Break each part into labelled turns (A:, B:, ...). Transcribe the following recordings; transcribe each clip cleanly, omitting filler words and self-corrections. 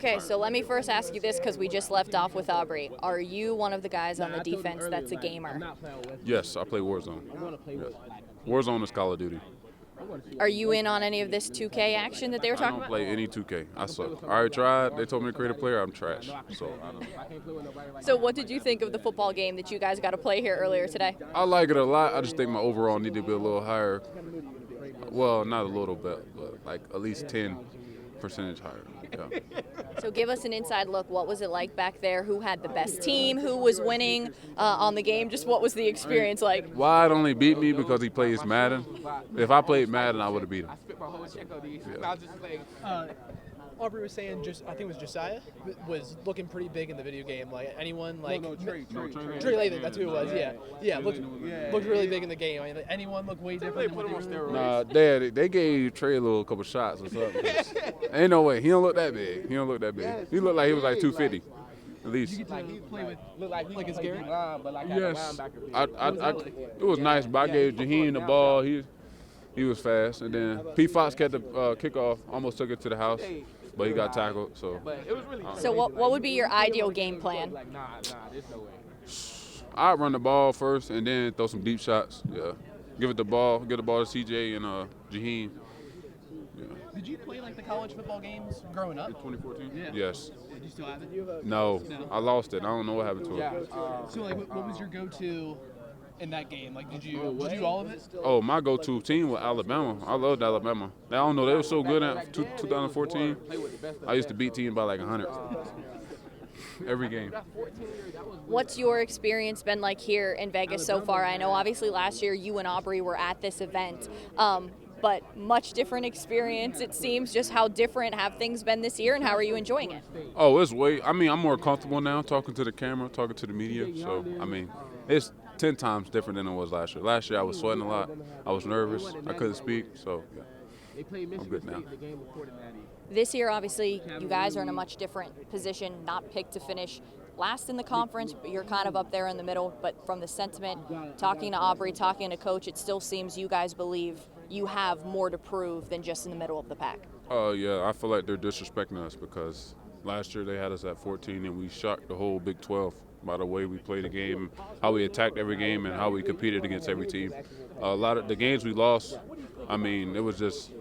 A: Okay, so let me first ask you this because we just left off with Aubrey. Are you one of the guys on the defense that's a gamer?
B: Yes, I play Warzone. Yes. Warzone is Call of Duty.
A: Are you in on any of this 2K action that they were
B: I
A: talking
B: don't
A: about?
B: play any 2K. I suck. I already tried. They told me to create a player. I'm trash. So I don't.
A: So what did you think of the football game that you guys got to play here earlier today?
B: I like it a lot. I just think my overall need to be a little higher. Well, not a little bit, but like at least 10% higher. Yeah.
A: So give us an inside look. What was it like back there? Who had the best team? Who was winning on the game? Just what was the experience like?
B: Wyatt only beat me because he plays Madden. If I played Madden, I would have beat him.
C: Yeah. Aubrey was saying, I think it was Josiah, was looking pretty big in the video game. Like anyone, like
B: Trey
C: Lathan, that's who it was. Yeah, looked really big in the game. I mean, like, anyone looked way different.
B: Nah, they gave Trey a couple shots or something. Ain't no way. He don't look that big. He looked like he was like 250. At least.
C: You get to play with like his Garrett?
B: Yes. It was nice, but I gave Jaheim the ball. He was fast. And then P. Fox kept the kickoff, almost took it to the house, but he got tackled. So
A: what would be your ideal game plan?
B: I'd run the ball first and then throw some deep shots. Yeah. Give the ball to CJ and Jaheim. Yeah.
C: Did you play like the college football games growing up?
B: 2014?
C: Yeah.
B: Yes.
C: Did you still have it?
B: No, I lost it. I don't know what happened to it.
C: So like, what was your go-to in that game? Like, did you do all of it?
B: Oh, my go-to team was Alabama. I loved Alabama. I don't know, they were so good at 2014. I used to beat teams by like 100 every game.
A: What's your experience been like here in Vegas so far? I know obviously last year you and Aubrey were at this event, but much different experience it seems. Just how different have things been this year and how are you enjoying it?
B: Oh, I'm more comfortable now talking to the camera, talking to the media. So, it's 10 times different than it was last year. Last year I was sweating a lot. I was nervous. I couldn't speak. So, yeah, I'm good now.
A: This year, obviously, you guys are in a much different position, not picked to finish last in the conference, but you're kind of up there in the middle. But from the sentiment, talking to Aubrey, talking to Coach, it still seems you guys believe you have more to prove than just in the middle of the pack.
B: Yeah, I feel like they're disrespecting us because last year they had us at 14 and we shocked the whole Big 12 by the way we played the game, how we attacked every game, and how we competed against every team. A lot of the games we lost, it was just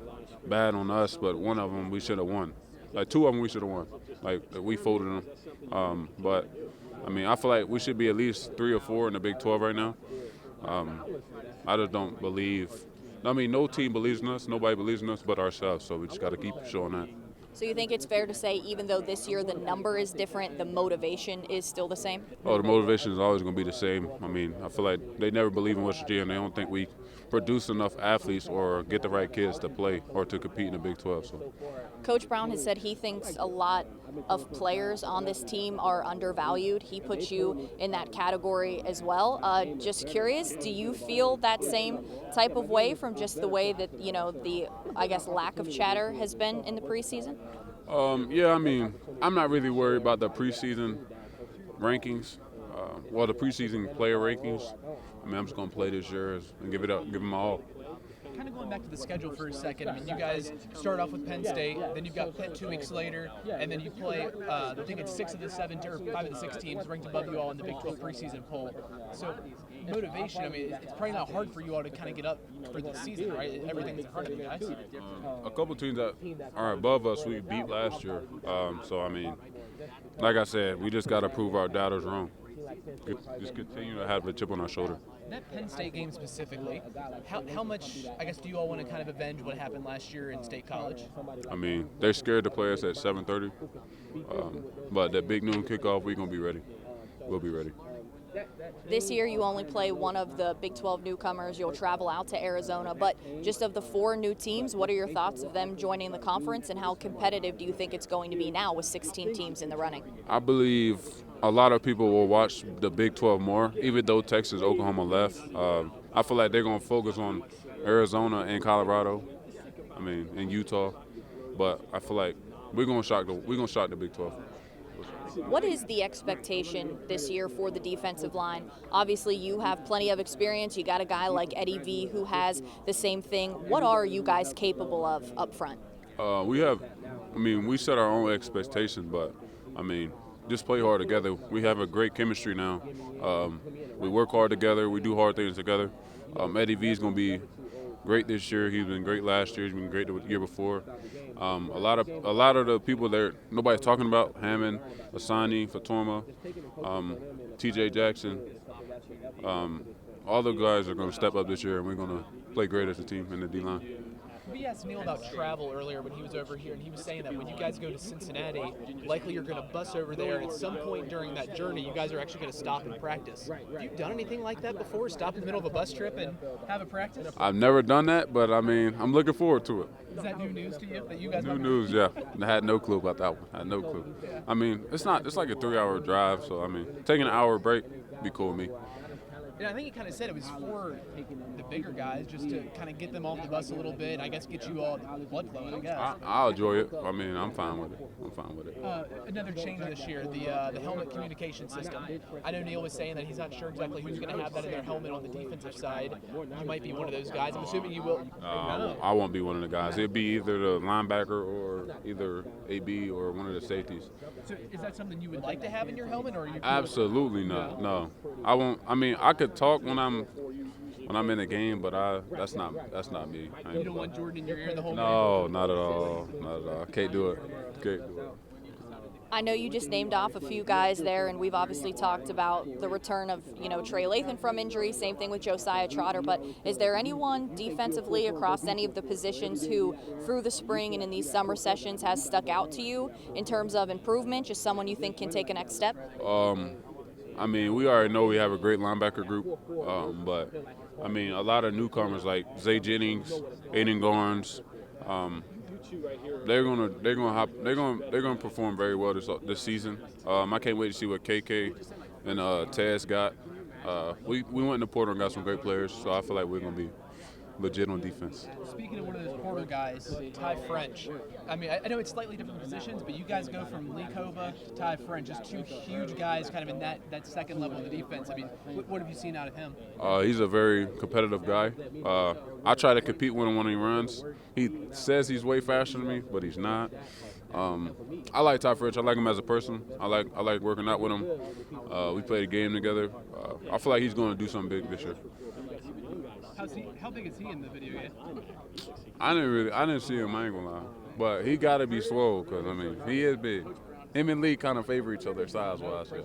B: bad on us, but one of them we should have won. Like two of them we should have won. Like we folded them. But I feel like we should be at least 3 or 4 in the Big 12 right now. I just don't believe. No team believes in us. Nobody believes in us but ourselves. So we just got to keep showing that.
A: So you think it's fair to say even though this year the number is different, the motivation is still the same?
B: Oh, the motivation is always going to be the same. I feel like they never believe in West Virginia and they don't think we produce enough athletes or get the right kids to play or to compete in the Big 12. So.
A: Coach Brown has said he thinks a lot of players on this team are undervalued. He puts you in that category as well. Just curious, do you feel that same type of way from just the way that, the, lack of chatter has been in the preseason?
B: I'm not really worried about the preseason rankings. The preseason player rankings. I'm just going to play this year and give them my all.
C: Kind of going back to the schedule for a second, you guys start off with Penn State, then you've got Pitt 2 weeks later, and then you play, I think it's 6 of the 7 or 5 of the 6 teams ranked above you all in the Big 12 preseason poll. So motivation, it's probably not hard for you all to kind of get up for the season, right? Everything is in front of you guys.
B: A couple teams that are above us we beat last year. Like I said, we just got to prove our doubters wrong. Just continue to have the chip on our shoulder.
C: That Penn State game specifically, how much, do you all want to kind of avenge what happened last year in State College?
B: They're scared to play us at 7:30, but that big noon kickoff, we're going to be ready. We'll be ready.
A: This year you only play one of the Big 12 newcomers. You'll travel out to Arizona, but just of the 4 new teams, what are your thoughts of them joining the conference and how competitive do you think it's going to be now with 16 teams in the running?
B: I believe a lot of people will watch the Big 12 more, even though Texas, Oklahoma left. I feel like they're going to focus on Arizona and Colorado, and Utah. But I feel like we're going to shock the Big 12.
A: What is the expectation this year for the defensive line? Obviously, you have plenty of experience. You got a guy like Eddie V who has the same thing. What are you guys capable of up front?
B: We set our own expectations, but just play hard together. We have a great chemistry now. We work hard together. We do hard things together. Eddie V is going to be great this year. He's been great last year. He's been great the year before. A lot of the people that nobody's talking about, Hammond, Asani, Fatoma, T.J. Jackson, all the guys are going to step up this year, and we're going to play great as a team in the D-line.
C: We asked Neil about travel earlier when he was over here, and he was saying that when you guys go to Cincinnati, likely you're going to bus over there, and at some point during that journey, you guys are actually going to stop and practice. Have you done anything like that before? Stop in the middle of a bus trip and have a practice?
B: I've never done that, but I'm looking forward to it.
C: Is that new news to you? That you guys
B: New news, yeah. I had no clue about that one. I had no clue. It's like a 3-hour drive, so taking an hour break be cool with me.
C: And I think he kind of said it was for the bigger guys, just to kind of get them off the bus a little bit. I guess get you all blood flowing, I guess.
B: I'll enjoy it. I'm fine with it.
C: Another change this year, the helmet communication system. I know Neil was saying that he's not sure exactly who's going to have that in their helmet on the defensive side. You might be one of those guys. I'm assuming you will.
B: I won't be one of the guys. It'd be either the linebacker or either AB or one of the safeties.
C: So is that something you would like to have in your helmet, or are you?
B: Absolutely not. No, I won't. I could talk when I'm in the game, but that's not me.
C: You don't want Jordan in your ear the whole game?
B: No, not at all. Can't do it.
A: I know you just named off a few guys there, and we've obviously talked about the return of, Trey Lathan from injury, same thing with Josiah Trotter, but is there anyone defensively across any of the positions who, through the spring and in these summer sessions, has stuck out to you in terms of improvement, just someone you think can take a next step?
B: We already know we have a great linebacker group, but a lot of newcomers like Zay Jennings, Aiden Garnes, they're gonna perform very well this season. I can't wait to see what KK and Taz got. We went into Porter and got some great players, so I feel like we're gonna be legit on defense.
C: Speaking of one of those Porter guys, Ty French. I know it's slightly different positions, but you guys go from Lee Kova to Ty French, just two huge guys kind of in that second level of the defense. What have you seen out of him?
B: He's a very competitive guy. I try to compete with him when he runs. He says he's way faster than me, but he's not. I like Ty French. I like him as a person. I like working out with him. We played a game together. I feel like he's going to do something big this year.
C: How big is he in the video game?
B: I didn't see him, I ain't gonna lie. But he got to be swole because, he is big. Him and Lee kind of favor each other size-wise. Yeah.